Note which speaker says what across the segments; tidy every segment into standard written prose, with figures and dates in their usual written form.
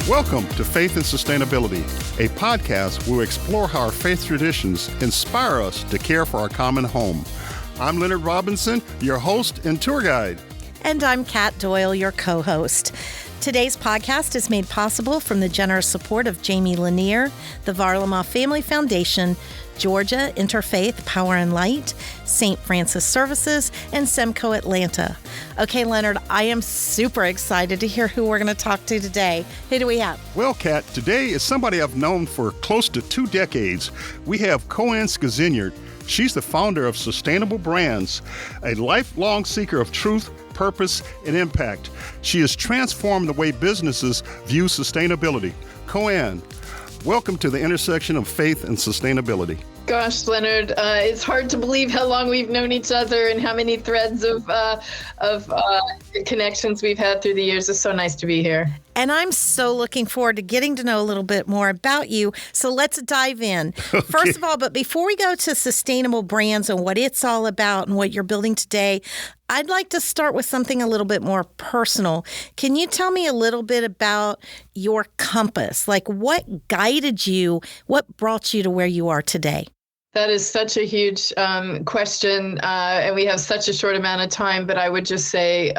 Speaker 1: Welcome to Faith and Sustainability, a podcast where we explore how our faith traditions inspire us to care for our common home. I'm Leonard Robinson, your host and tour guide.
Speaker 2: And I'm Kat Doyle, your co-host. Today's podcast is made possible from the generous support of Jamie Lanier, the Varlamov Family Foundation, Georgia Interfaith Power and Light, St. Francis Services, and Semco Atlanta. Okay, Leonard, I am super excited to hear who we're going to talk to today. Who do we have?
Speaker 1: Well, Kat, today is somebody I've known for close to 2 decades. We have KoAnn Skrzyniarz. She's the founder of Sustainable Brands, a lifelong seeker of truth, purpose, and impact. She has transformed the way businesses view sustainability. KoAnn, welcome to the intersection of faith and sustainability.
Speaker 3: Gosh, Leonard, it's hard to believe how long we've known each other and how many threads of connections we've had through the years. It's so nice to be here.
Speaker 2: And I'm so looking forward to getting to know a little bit more about you. So let's dive in. Okay. First of all, but before we go to Sustainable Brands and what it's all about and what you're building today, I'd like to start with something a little bit more personal. Can you tell me a little bit about your compass? Like what guided you? What brought you to where you are today?
Speaker 3: That is such a huge question, and we have such a short amount of time, but I would just say,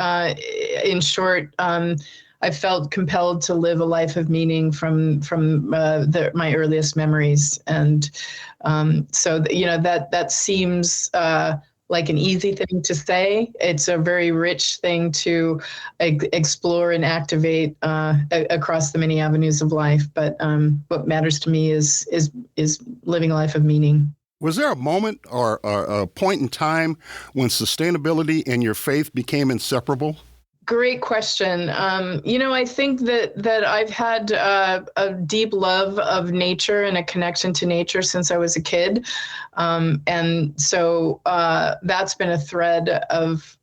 Speaker 3: in short, I felt compelled to live a life of meaning from my earliest memories. And so, that seems like an easy thing to say. It's a very rich thing to explore and activate across the many avenues of life. But what matters to me is living a life of meaning.
Speaker 1: Was there a moment or a point in time when sustainability and your faith became inseparable?
Speaker 3: Great question. I think that I've had a deep love of nature and a connection to nature since I was a kid. And so that's been a thread of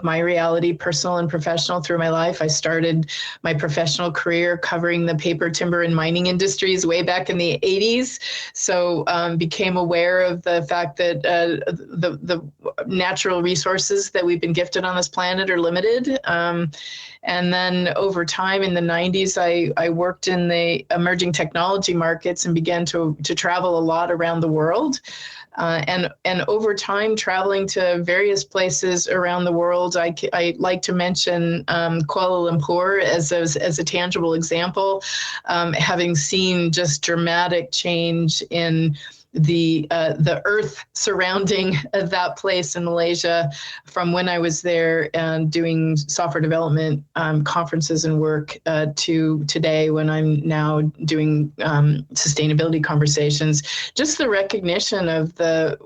Speaker 3: my reality, personal and professional, through my life. I started my professional career covering the paper, timber, and mining industries way back in the 80s. So became aware of the fact that the natural resources that we've been gifted on this planet are limited. And then over time in the 90s, I worked in the emerging technology markets and began to travel a lot around the world. And over time, traveling to various places around the world, I like to mention Kuala Lumpur as a tangible example, having seen just dramatic change in the earth surrounding that place in Malaysia from when I was there and doing software development conferences and work to today when I'm now doing sustainability conversations. Just the recognition of the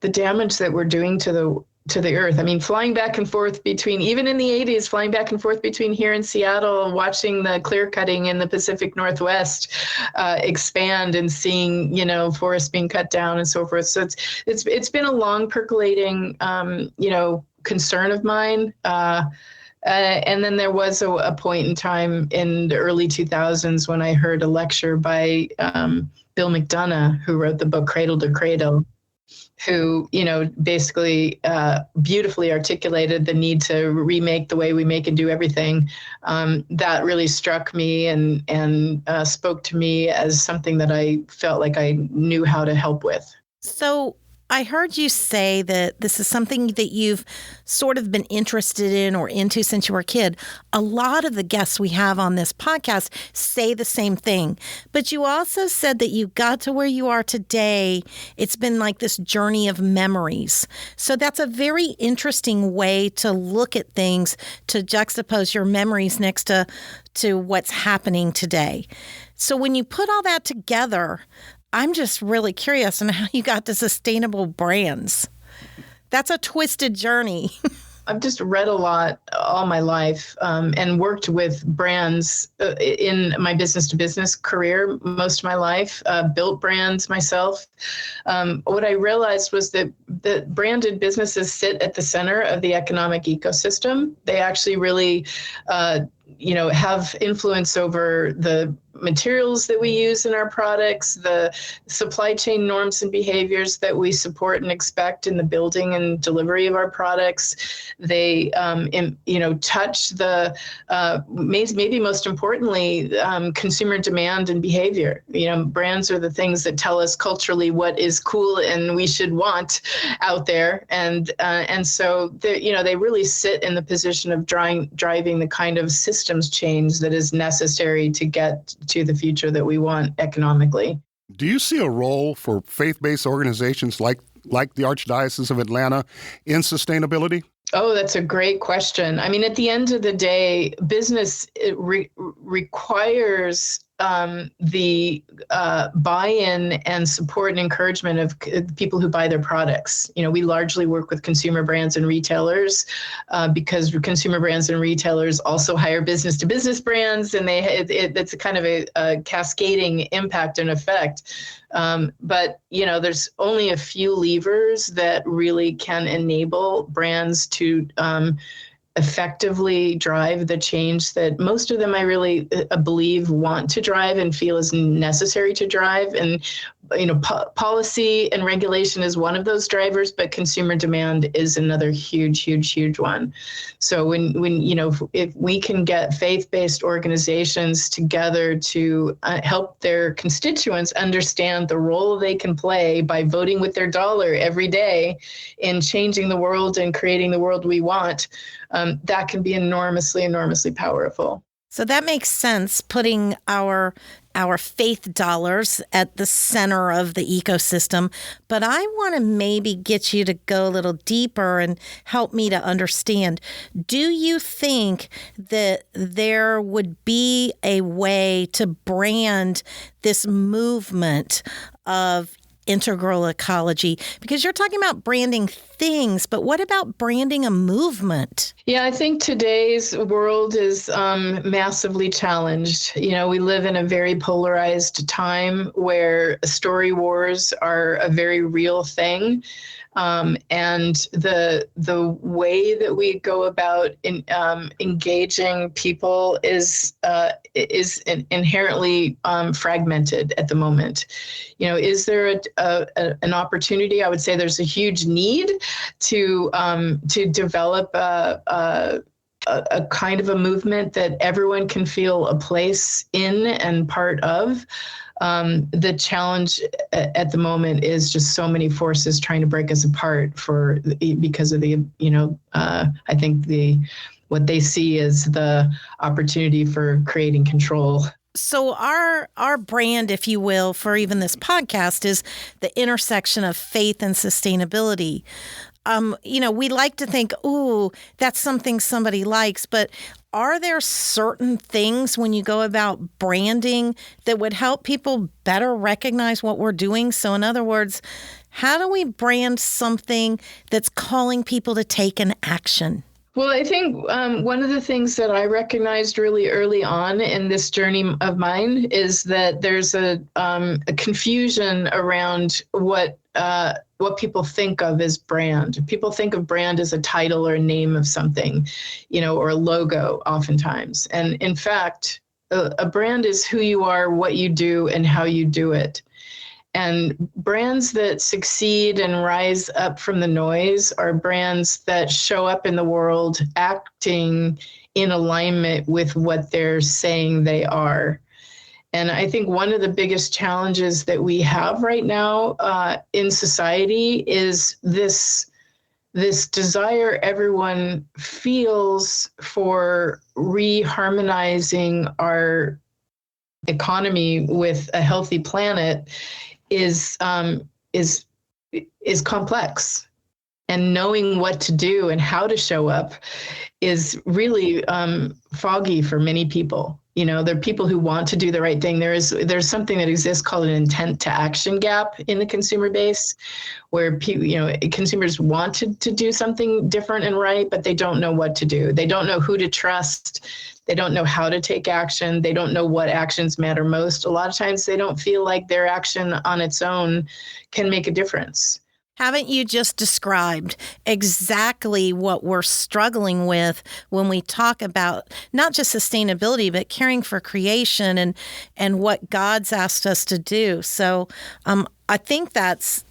Speaker 3: damage that we're doing to the earth. I mean, flying back and forth between, even in the 80s, flying back and forth between here and Seattle, watching the clear cutting in the Pacific Northwest expand and seeing, forests being cut down and so forth. So it's been a long percolating, concern of mine. And then there was a point in time in the early 2000s when I heard a lecture by Bill McDonough, who wrote the book Cradle to Cradle, who, basically beautifully articulated the need to remake the way we make and do everything. That really struck me and spoke to me as something that I felt like I knew how to help with.
Speaker 2: So I heard you say that this is something that you've sort of been interested in or into since you were a kid. A lot of the guests we have on this podcast say the same thing. But you also said that you got to where you are today. It's been like this journey of memories. So that's a very interesting way to look at things, to juxtapose your memories next to what's happening today. So when you put all that together, I'm just really curious on how you got to Sustainable Brands. That's a twisted journey.
Speaker 3: I've just read a lot all my life and worked with brands in my business-to-business career most of my life, built brands myself. What I realized was that branded businesses sit at the center of the economic ecosystem. They actually really have influence over the materials that we use in our products, the supply chain norms and behaviors that we support and expect in the building and delivery of our products. They, touch the, maybe most importantly, consumer demand and behavior. Brands are the things that tell us culturally what is cool and we should want out there. And so they really sit in the position of driving the kind of systems change that is necessary to get to the future that we want economically.
Speaker 1: Do you see a role for faith-based organizations like the Archdiocese of Atlanta in sustainability?
Speaker 3: Oh, that's a great question. I mean, at the end of the day, business requires the buy-in and support and encouragement of people who buy their products. We largely work with consumer brands and retailers because consumer brands and retailers also hire business-to-business brands, and it's a kind of a cascading impact and effect. But there's only a few levers that really can enable brands to effectively drive the change that most of them I really believe want to drive and feel is necessary to drive. And policy and regulation is one of those drivers, but consumer demand is another huge one. So when if we can get faith-based organizations together to help their constituents understand the role they can play by voting with their dollar every day in changing the world and creating the world we want, that can be enormously powerful.
Speaker 2: So that makes sense, putting our faith dollars at the center of the ecosystem. But I want to maybe get you to go a little deeper and help me to understand. Do you think that there would be a way to brand this movement of integral ecology? Because you're talking about branding things, but what about branding a movement?
Speaker 3: Yeah, I think today's world is massively challenged. We live in a very polarized time where story wars are a very real thing. And the way that we go about engaging people is inherently fragmented at the moment. Is there an opportunity? I would say there's a huge need to develop a kind of a movement that everyone can feel a place in and part of. The challenge at the moment is just so many forces trying to break us apart because of the, I think what they see as the opportunity for creating control.
Speaker 2: So our brand, if you will, for even this podcast is the intersection of faith and sustainability. We like to think, ooh, that's something somebody likes, but are there certain things when you go about branding that would help people better recognize what we're doing? So in other words, how do we brand something that's calling people to take an action?
Speaker 3: Well, I think one of the things that I recognized really early on in this journey of mine is that there's a confusion around what people think of as brand. People think of brand as a title or a name of something, or a logo oftentimes. And in fact, a brand is who you are, what you do, and how you do it. And brands that succeed and rise up from the noise are brands that show up in the world acting in alignment with what they're saying they are. And I think one of the biggest challenges that we have right now in society is this desire everyone feels for reharmonizing our economy with a healthy planet is complex, and knowing what to do and how to show up is really foggy for many people. There are people who want to do the right thing. There's something that exists called an intent to action gap in the consumer base, where consumers want to do something different and right, but they don't know what to do. They don't know who to trust. They don't know how to take action. They don't know what actions matter most. A lot of times they don't feel like their action on its own can make a difference.
Speaker 2: Haven't you just described exactly what we're struggling with when we talk about not just sustainability, but caring for creation and what God's asked us to do? So I think that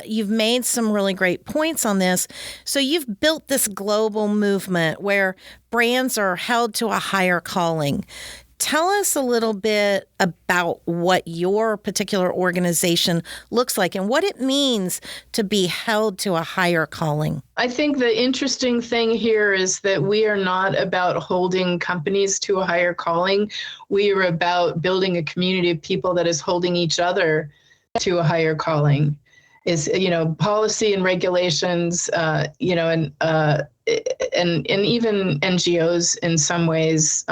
Speaker 2: you've made some really great points on this. So you've built this global movement where brands are held to a higher calling. Tell us a little bit about what your particular organization looks like and what it means to be held to a higher calling.
Speaker 3: I think the interesting thing here is that we are not about holding companies to a higher calling. We are about building a community of people that is holding each other to a higher calling. Is, policy and regulations, and even NGOs in some ways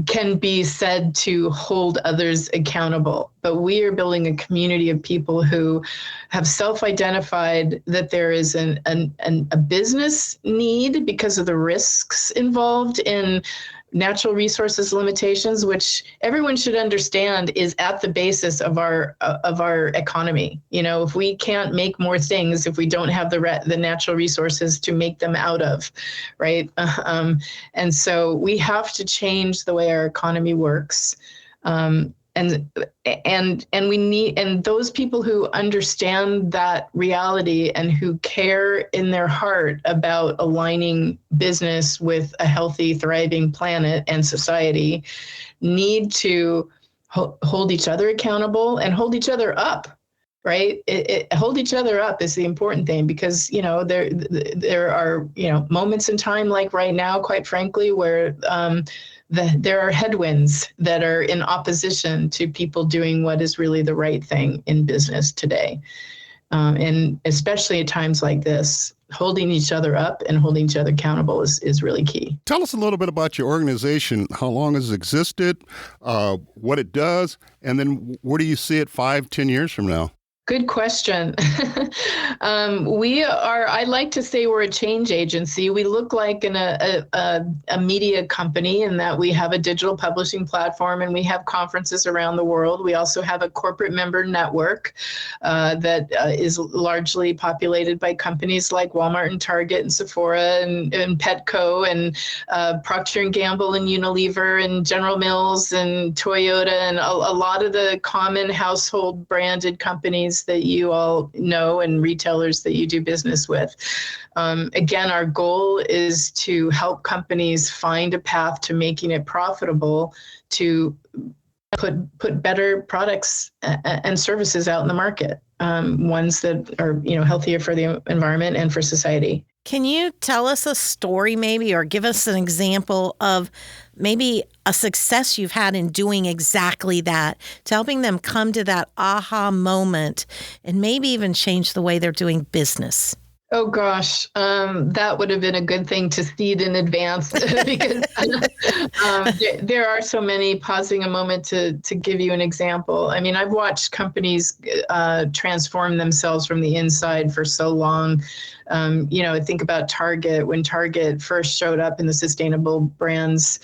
Speaker 3: can be said to hold others accountable. But we are building a community of people who have self-identified that there is a business need because of the risks involved in natural resources limitations, which everyone should understand is at the basis of our economy. If we can't make more things, if we don't have the natural resources to make them out of, right? And so we have to change the way our economy works. And we need, and those people who understand that reality and who care in their heart about aligning business with a healthy, thriving planet and society need to hold each other accountable and hold each other up. Right? Hold each other up is the important thing, because, there are, moments in time like right now, quite frankly, where there are headwinds that are in opposition to people doing what is really the right thing in business today. And especially at times like this, holding each other up and holding each other accountable is really key.
Speaker 1: Tell us a little bit about your organization. How long has it existed, what it does, and then where do you see it 5-10 years from now?
Speaker 3: Good question. I like to say we're a change agency. We look like a media company in that we have a digital publishing platform and we have conferences around the world. We also have a corporate member network that is largely populated by companies like Walmart and Target and Sephora and Petco and Procter & Gamble and Unilever and General Mills and Toyota and a lot of the common household branded companies that you all know and retailers that you do business with. Again, our goal is to help companies find a path to making it profitable to put better products and services out in the market, ones that are healthier for the environment and for society.
Speaker 2: Can you tell us a story maybe, or give us an example of maybe a success you've had in doing exactly that, to helping them come to that aha moment and maybe even change the way they're doing business?
Speaker 3: Oh gosh, that would have been a good thing to seed in advance because there are so many. Pausing a moment to give you an example. I mean, I've watched companies transform themselves from the inside for so long. Think about Target. When Target first showed up in the sustainable brands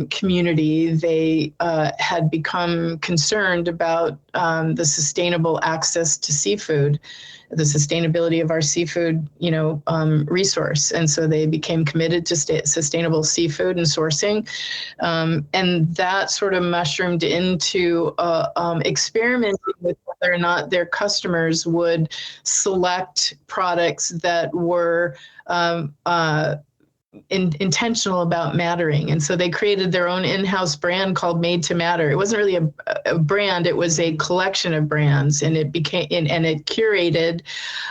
Speaker 3: community, they had become concerned about the sustainable access to seafood, the sustainability of our seafood, resource. And so they became committed to sustainable seafood and sourcing. And that sort of mushroomed into experimenting with whether or not their customers would select products that were intentional about mattering. And so they created their own in-house brand called Made to Matter. It wasn't really a brand, it was a collection of brands, and it curated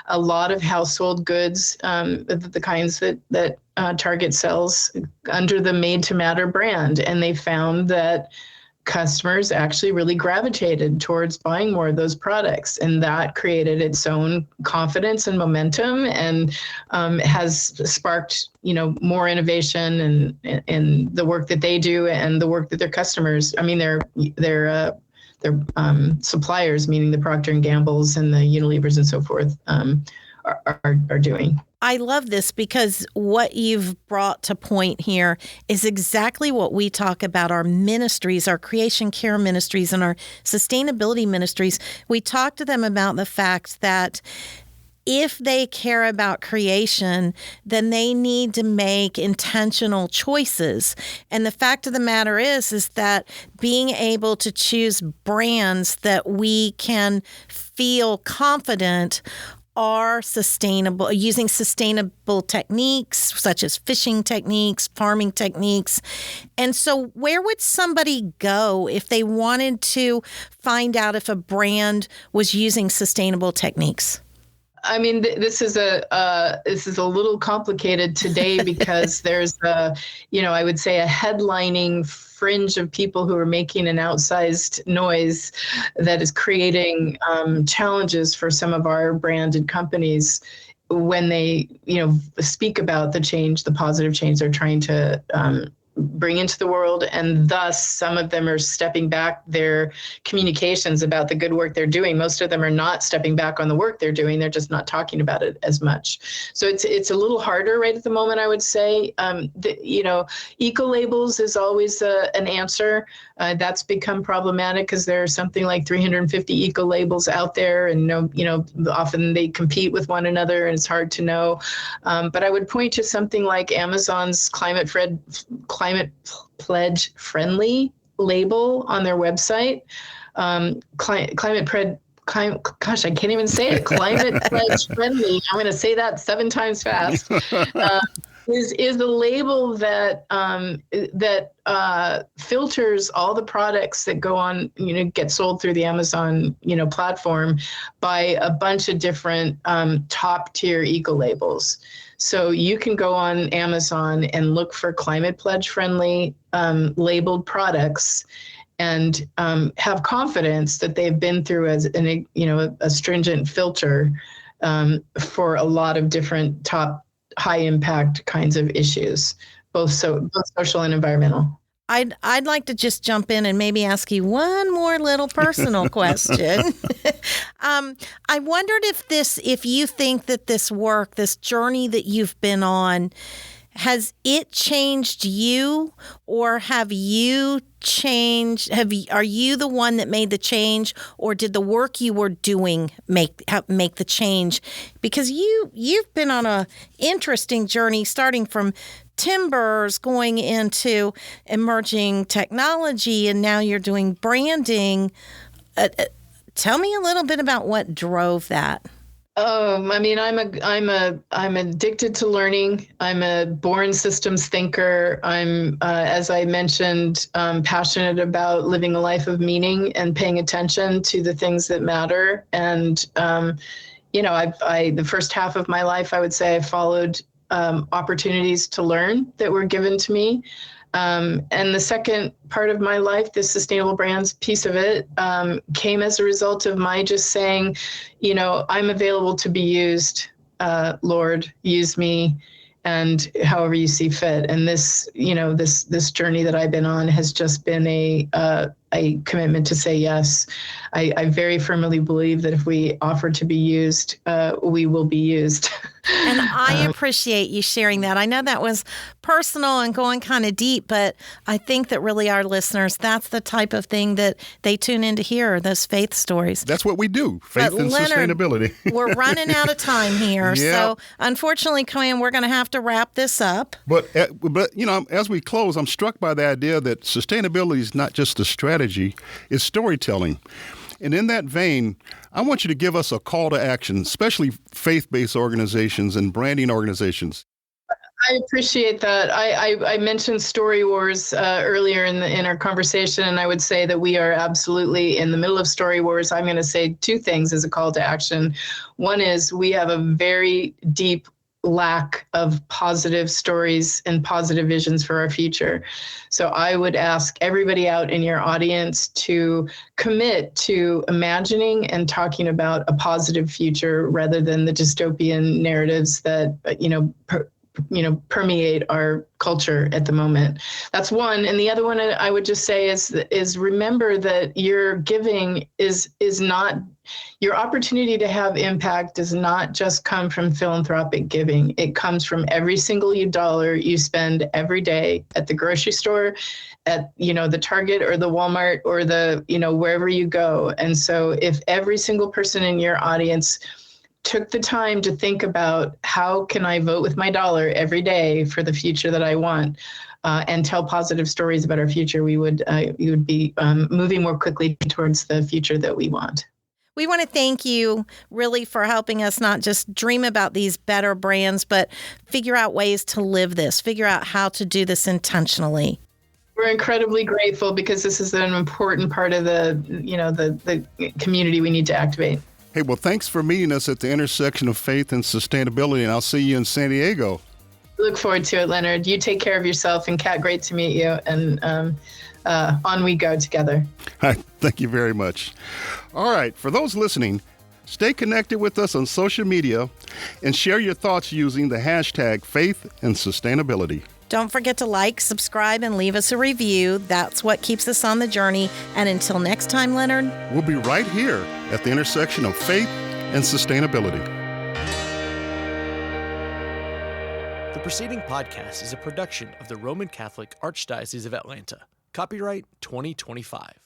Speaker 3: a lot of household goods, the kinds that Target sells under the Made to Matter brand. And they found that customers actually really gravitated towards buying more of those products, and that created its own confidence and momentum, and has sparked more innovation and the work that they do and the work that their customers, their suppliers, meaning the Procter & Gamble's and the Unilevers and so forth, are doing.
Speaker 2: I love this because what you've brought to point here is exactly what we talk about our ministries, our creation care ministries and our sustainability ministries. We talk to them about the fact that if they care about creation, then they need to make intentional choices. And the fact of the matter is that being able to choose brands that we can feel confident are sustainable, using sustainable techniques such as fishing techniques, farming techniques. And so where would somebody go if they wanted to find out if a brand was using sustainable techniques?
Speaker 3: I mean, this is a little complicated today because there's I would say a headlining fringe of people who are making an outsized noise that is creating challenges for some of our branded companies when they, speak about the change, the positive change they're trying to bring into the world. And thus, some of them are stepping back their communications about the good work they're doing. Most of them are not stepping back on the work they're doing. They're just not talking about it as much. So it's a little harder right at the moment, I would say. Eco labels is always an answer. That's become problematic because there are something like 350 eco labels out there, and often they compete with one another, and it's hard to know. But I would point to something like Amazon's Climate Pledge Friendly label on their website. Gosh, I can't even say it. Climate Pledge Friendly. I'm going to say that 7 times fast. Is the label that filters all the products that go on, get sold through the Amazon, platform by a bunch of different top tier eco labels. So you can go on Amazon and look for Climate Pledge Friendly labeled products and have confidence that they've been through a stringent filter for a lot of different top high impact kinds of issues, both social and environmental.
Speaker 2: I'd like to just jump in and maybe ask you one more little personal question. I wondered if you think that this work, this journey that you've been on, has it changed you, or have you changed? Are you the one that made the change, or did the work you were doing make the change? Because you've been on a interesting journey, starting from timbers, going into emerging technology, and now you're doing branding. Tell me a little bit about what drove that.
Speaker 3: I mean, I'm addicted to learning. I'm a born systems thinker. I'm, as I mentioned, passionate about living a life of meaning and paying attention to the things that matter. And, the first half of my life, I would say I followed opportunities to learn that were given to me. And the second part of my life, this sustainable brands piece of it, came as a result of my just saying, I'm available to be used. Lord, use me, and however you see fit. And this, this journey that I've been on has just been a commitment to say yes. I very firmly believe that if we offer to be used, we will be used.
Speaker 2: And I appreciate you sharing that. I know that was personal and going kind of deep, but I think that really our listeners, that's the type of thing that they tune in to hear, those faith stories.
Speaker 1: That's what we do, faith and sustainability.
Speaker 2: We're running out of time here. Yeah. So unfortunately, KoAnn, we're going to have to wrap this up.
Speaker 1: But as we close, I'm struck by the idea that sustainability is not just a strategy, it's storytelling. And in that vein, I want you to give us a call to action, especially faith-based organizations and branding organizations.
Speaker 3: I appreciate that. I mentioned Story Wars earlier in our conversation, and I would say that we are absolutely in the middle of Story Wars. I'm going to say 2 things as a call to action. One is we have a very deep lack of positive stories and positive visions for our future. So I would ask everybody out in your audience to commit to imagining and talking about a positive future rather than the dystopian narratives that, permeate our culture at the moment. That's one. And the other one I would just say is remember that your giving is not, your opportunity to have impact does not just come from philanthropic giving. It comes from every single dollar you spend every day at the grocery store, at, the Target or the Walmart or the, wherever you go. And so if every single person in your audience took the time to think about how can I vote with my dollar every day for the future that I want, and tell positive stories about our future, we would be moving more quickly towards the future that we want.
Speaker 2: We want to thank you really for helping us not just dream about these better brands, but figure out ways to live this, figure out how to do this intentionally.
Speaker 3: We're incredibly grateful because this is an important part of the community we need to activate.
Speaker 1: Hey, well, thanks for meeting us at the intersection of faith and sustainability, and I'll see you in San Diego.
Speaker 3: Look forward to it, Leonard. You take care of yourself, and Kat, great to meet you. And on we go together.
Speaker 1: Hi, thank you very much. All right, for those listening, stay connected with us on social media and share your thoughts using the hashtag faith and sustainability.
Speaker 2: Don't forget to like, subscribe, and leave us a review. That's what keeps us on the journey. And until next time, Leonard,
Speaker 1: we'll be right here at the intersection of faith and sustainability.
Speaker 4: The preceding podcast is a production of the Roman Catholic Archdiocese of Atlanta. Copyright 2025.